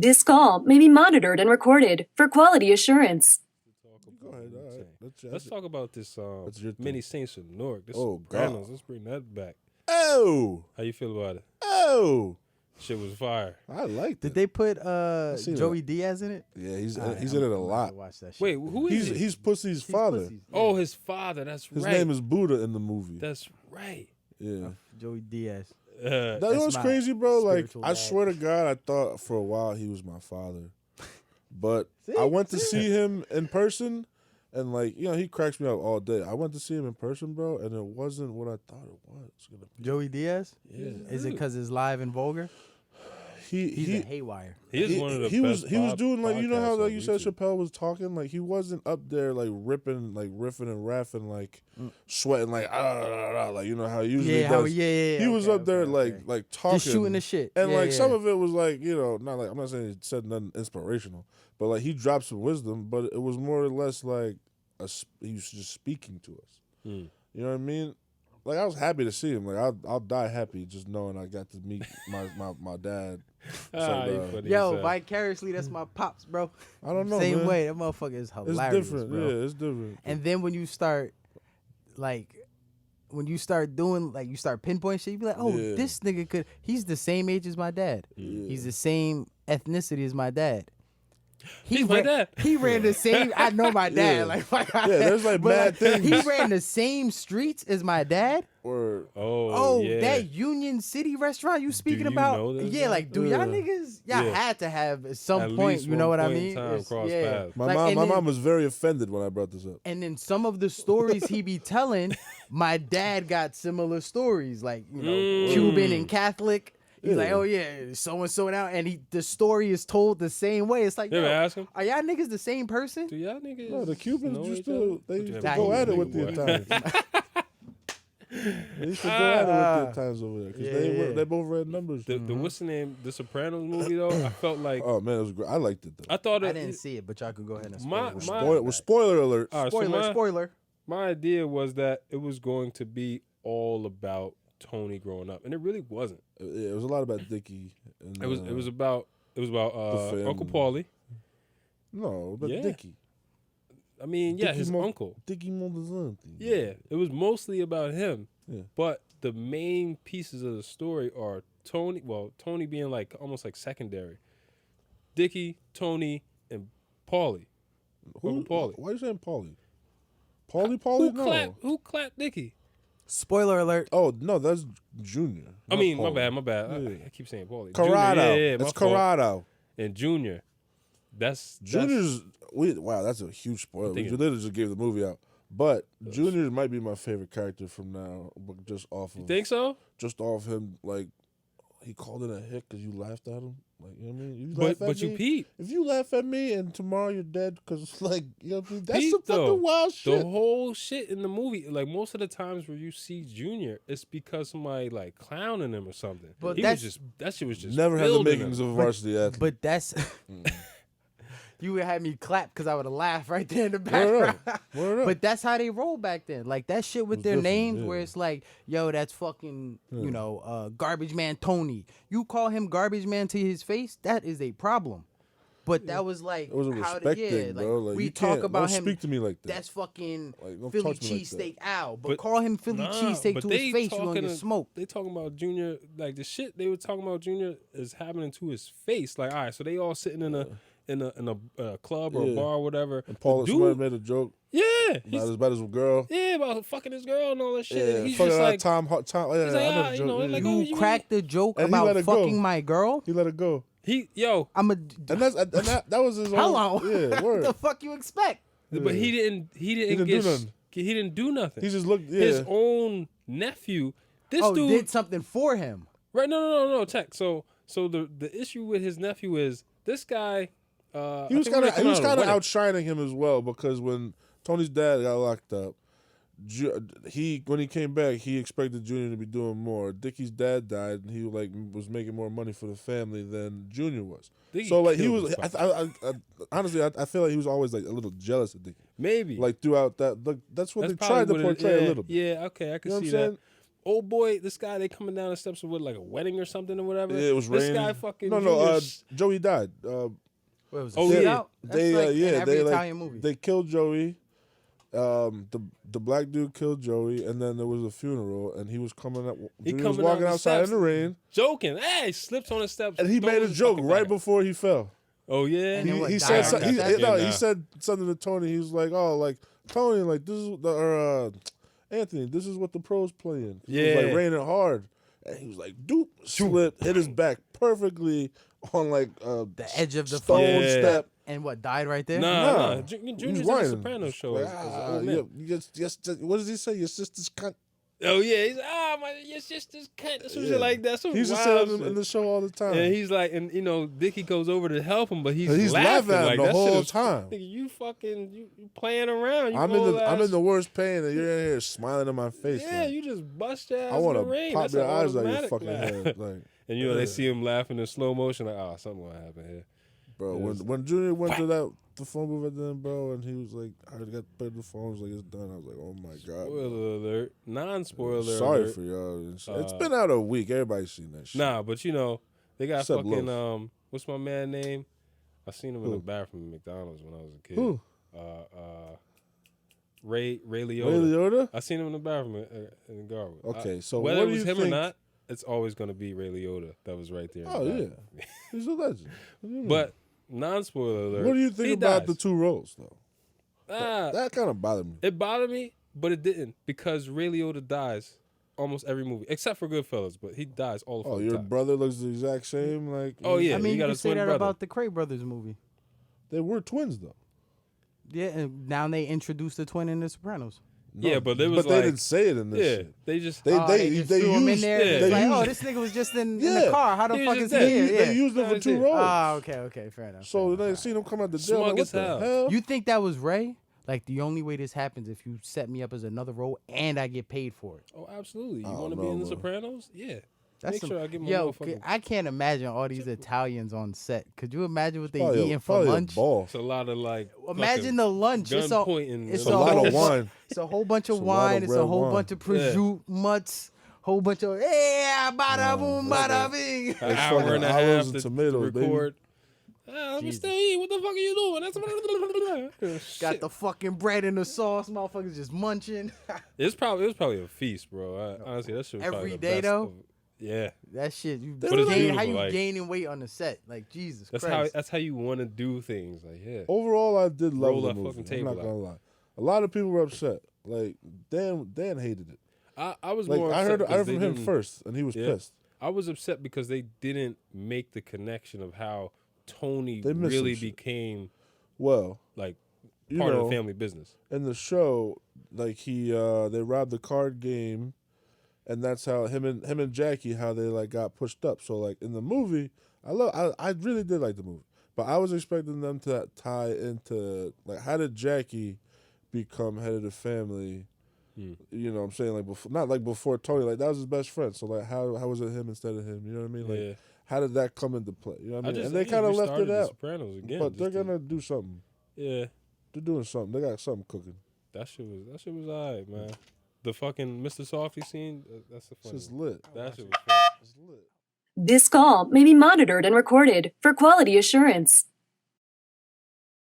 This call may be monitored and recorded for quality assurance. Go ahead. All right. Let's talk about this your mini Saints from Newark. This Oh, Sopranos. God. Let's bring that back. Oh, How you feel about it? oh, Shit was fire. I liked Did it. they put seen Joey Diaz in it? Yeah, he's All right, in it I'm a gonna lot. Watch that shit. Wait, who is he? He's Pussy's father. Pussies, yeah. Oh, his father. That's His right. name is Buddha in the movie. That's right. Yeah. Joey Diaz. That That's was my crazy, bro. Like, spiritual I dad. swear to God, I thought for a while he was my father. But See? I went to see him in person, and, like, you know, he cracks me up all day. I went to see him in person, bro, and it wasn't what I thought it was gonna be. Joey Diaz? Yeah. Is it because it's live and vulgar? He's a haywire. He is one of the he best. was doing, like, you know how, podcasts like on you said, YouTube. Chappelle was talking, like, he wasn't up there, like, ripping, like, riffing and raffing, like, sweating, like, like, you know how he usually does. He was okay, up there, okay. like talking, Just shooting the shit. and Yeah, like yeah. some of it was like, you know, not like, I'm not saying he said nothing inspirational, but like he dropped some wisdom, but it was more or less like he was just speaking to us. Mm. You know what I mean? Like, I was happy to see him. Like, I'll die happy just knowing I got to meet my dad. It's like, You funny Yo, as hell. vicariously, that's my pops, bro. I don't know, Same man. way. That motherfucker is It's hilarious, different. bro. Yeah, it's different. And then when you start, like, when you start doing, like, you start pinpointing shit, you be like, oh, Yeah. this nigga could, he's the same age as my dad. Yeah. He's the same ethnicity as my dad. He's my dad. He ran the same, I know my dad. Yeah. Like, my Yeah, there's, like, but, mad things. He ran the same streets as my dad. Or Oh, yeah. that Union City restaurant you speaking you about? know this Yeah, guy? like, do y'all Yeah. niggas, y'all Yeah. had to have at some At point, least you know one what I point in mean? time, It's- cross yeah. paths. my Like, mom, and my then- mom was very offended when I brought this up. And then some of the stories he be telling, my dad got similar stories, like, you know, Cuban and Catholic. He's like, Yeah. oh yeah, so and so now, and the story is told the same way. It's like, You yo, ever ask him? are y'all niggas the same person? Do y'all niggas? No, the Cubans know used each other? to they used to Nah, go he- at it he with the was. Italians. They used to go at it with the Italians over there because Yeah. they both read numbers. The what's the name? The Sopranos movie though. I felt like Oh man, it was great. I liked it though. I thought I it, didn't see it, but y'all could go ahead and My- spoil it. my- Spoiler alert. all right, so Spoiler, my- spoiler. My idea was that it was going to be all about Tony growing up, and it really wasn't. Yeah, it was a lot about Dickie. And, It was about family. Uncle Paulie. no, but Yeah. Dickie. I mean, yeah, his Mo- uncle. Dickie Montezanti. Yeah, it was mostly about him. Yeah. But the main pieces of the story are Tony. Well, Tony being like almost like secondary. Dickie, Tony, and Paulie. Who? Uncle Paulie. Why are you saying Paulie? Paulie? No. Who clapped Dickie? Spoiler alert. Oh no, that's Junior. I not mean, Paulie. my bad. Yeah. I keep saying Paulie. Corrado. Junior, yeah, my It's fault. Corrado. And Junior. That's Junior's. Wow, that's a huge spoiler. We thinking- literally just gave the movie out. But Junior might be my favorite character from now, but just off of You think so? just off him, like he called it a hit because you laughed at him. Like, you know what I mean? You But laugh at but you me, peep. if you laugh at me and tomorrow you're dead because, like, you know what I mean? That's Peep, some fucking though. wild The shit. whole shit in the movie, like most of the times where you see Junior, it's because somebody like clowning him or something. But He that's- was just that shit was just Never had the building makings him. of a varsity athlete. But that's you would have me clap because I would have laughed right there in the Word background. up. Word up. But that's how they roll back then. Like that shit with was their different, names, yeah. where it's like, yo, that's fucking, you know, Garbage Man Tony. You call him Garbage Man to his face, that is a problem. But that was like, It was a how respect yeah, thing, bro. Like, we you talk can't, about don't him. speak to me like that. That's fucking Like, don't Philly talk to me like that. cheesesteak Al. But But- call him Philly Nah, cheesesteak but to they his face, you gonna talking get to- smoked. They talking about Junior, like the shit they were talking about Junior is happening to his face. Like, all right, so they all sitting in a club or a Yeah. bar or whatever. And Paul, The somebody dude- made a joke yeah, not he's, as bad as a girl. yeah, about fucking his girl and all that shit. Yeah, and he's fucking just out like, Tom. Yeah, like, I know the you joke. know, yeah. like, You you- cracked the joke And he let about it go. fucking my girl. He let it go, I'm a. and that was his. Hello. Own, yeah, word. the fuck you expect? but he didn't didn't get do nothing. he didn't do nothing. He just looked. Yeah, His own nephew. This Oh, dude did something for him. right? No. Check. So the issue with his nephew is this guy. he was kind of outshining him as well because when Tony's dad got locked up, when he came back, he expected Junior to be doing more. Dickie's dad died, and he was making more money for the family than Junior was. Dickie So like he killed was, his honestly, I feel like he was always like a little jealous of Dickie. maybe Like throughout that, that's what That's they tried to probably what it- portray yeah, a little bit. Yeah, okay, I can You know what see I'm that. saying? old boy, this guy, they coming down the steps of what, like a wedding or something or whatever. Yeah, it was this raining. guy fucking No, Joey died. What was it? Oh, Shootout? yeah. That's They like in every they Italian movie. they killed Joey. The black dude killed Joey, and then there was a funeral, and he was coming up. He was walking outside in the rain, joking. Hey, slips on the steps, and he made a joke right before he fell. Oh yeah, And then what, He died said after that? he said something to Tony. He was like, "Oh, like Tony, like this is Anthony, this is what the pros playing." It was like raining hard, and he was like, "Doop," slipped, hit his back perfectly on like the edge of the stone step. And what, died right there? Nah. Junior's in the Soprano show. Like, as an old man. what does he say? Your sister's cunt. Oh yeah, he's your sister's cunt. Some shit like that. Some He used to wild say that shit. in the show all the time. And he's like, and Dickie goes over to help him, but he's laughing at like, him the that whole shit is, time. Nigga, you playing around. You I'm in the worst pain, and you're in here smiling in my face. Yeah, like, you just bust your ass I in want the to rain. pop That's your an eyes out your automatic fucking laugh. head. Like, And they see him laughing in slow motion, like, something gonna happen here. bro, when Junior went to the phone booth at the end, bro, and he was like, I got paid the phone. I was like, it's done. I was like, oh my god. Spoiler alert. Non-spoiler Sorry alert. for y'all. It's been out a week. Everybody's seen that shit. Nah, but they got Except fucking Loaf. what's my man name? I seen him in the bathroom at McDonald's when I was a kid. Who? Ray Liotta. Ray Liotta? I seen him in the bathroom in the garbage. Okay, so whether what it do was you him or think? not, it's always gonna be Ray Liotta that was right there. in Oh the yeah, bathroom. he's a legend. What do you mean? But non-spoiler alert. what do you he think about dies. the two roles though? Ah, That kind of bothered me. it bothered me, but it didn't because Ray Liotta dies almost every movie except for Goodfellas, but he dies all the Oh, fucking your time. brother looks the exact same. Like, Oh, yeah. I mean, you you got can a say twin that brother. about the Cray brothers movie. they were twins though. Yeah, and now they introduced the twin in The Sopranos. Yeah, but it was they like- didn't say it in this. Yeah, shit. they just They just threw him in used there. yeah, It's they like, used- oh, this nigga was just in the Yeah. car. How the He fuck was is just he there. here? They Yeah. used them for That's two it. roles. Okay, fair enough. So fair they enough. seen him come out the jail. Smug Like, what as the hell. hell? You think that was Ray? Like, the only way this happens if you set me up as another role and I get paid for it. Oh, absolutely. You I want to don't be in know, The bro. Sopranos? Yeah. That's Make some, sure I get my yo, motherfucking. I can't imagine all these Italians on set. Could you imagine what they Probably eating a, for probably lunch? a ball. It's a lot of like. Imagine the lunch. gun It's a, pointing. it's a lot whole of wine. It's a whole bunch of It's a lot of wine. It's a red whole wine. bunch of prosciutto mutts. Whole bunch of bada boom, bada bing. An hour and a olives half and to tomatoes, baby. record. I'm Jesus. still eating. What the fuck are you doing? That's Got the fucking bread and the sauce. Motherfuckers just munching. it was probably a feast, bro. Honestly, that shit was probably Every the day, best though? of- yeah, That shit. You But it's gain, how beautiful, you like- gaining weight on the set? Like Jesus that's Christ. how you want to do things. Like yeah, Overall, I did love Roll the that movie. fucking I'm table not out. gonna lie. A lot of people were upset. Like Dan hated it. I was Like more. I upset heard because from they him didn't- first, and he was Yeah. pissed. I was upset because they didn't make the connection of how Tony They missed really some shit. became Well, like you part know, of the family business. in the show, like they robbed the card game, and that's how him and Jackie how they like got pushed up. So like in the movie, I really did like the movie, but I was expecting them to tie into like how did Jackie become head of the family. You know what I'm saying? Like before, not like before Tony, like that was his best friend. So like how was it him instead of him? You know what I mean? Like Yeah. how did that come into play? You know what I mean? And they just kind of left restarted it The out. Sopranos again, But they're just to- gonna do something. Yeah, They're doing something. They got something cooking. that shit was alright, man. The fucking Mr. Softy scene, that's the It's funny. just lit. That shit was fun. It's lit. This call may be monitored and recorded for quality assurance.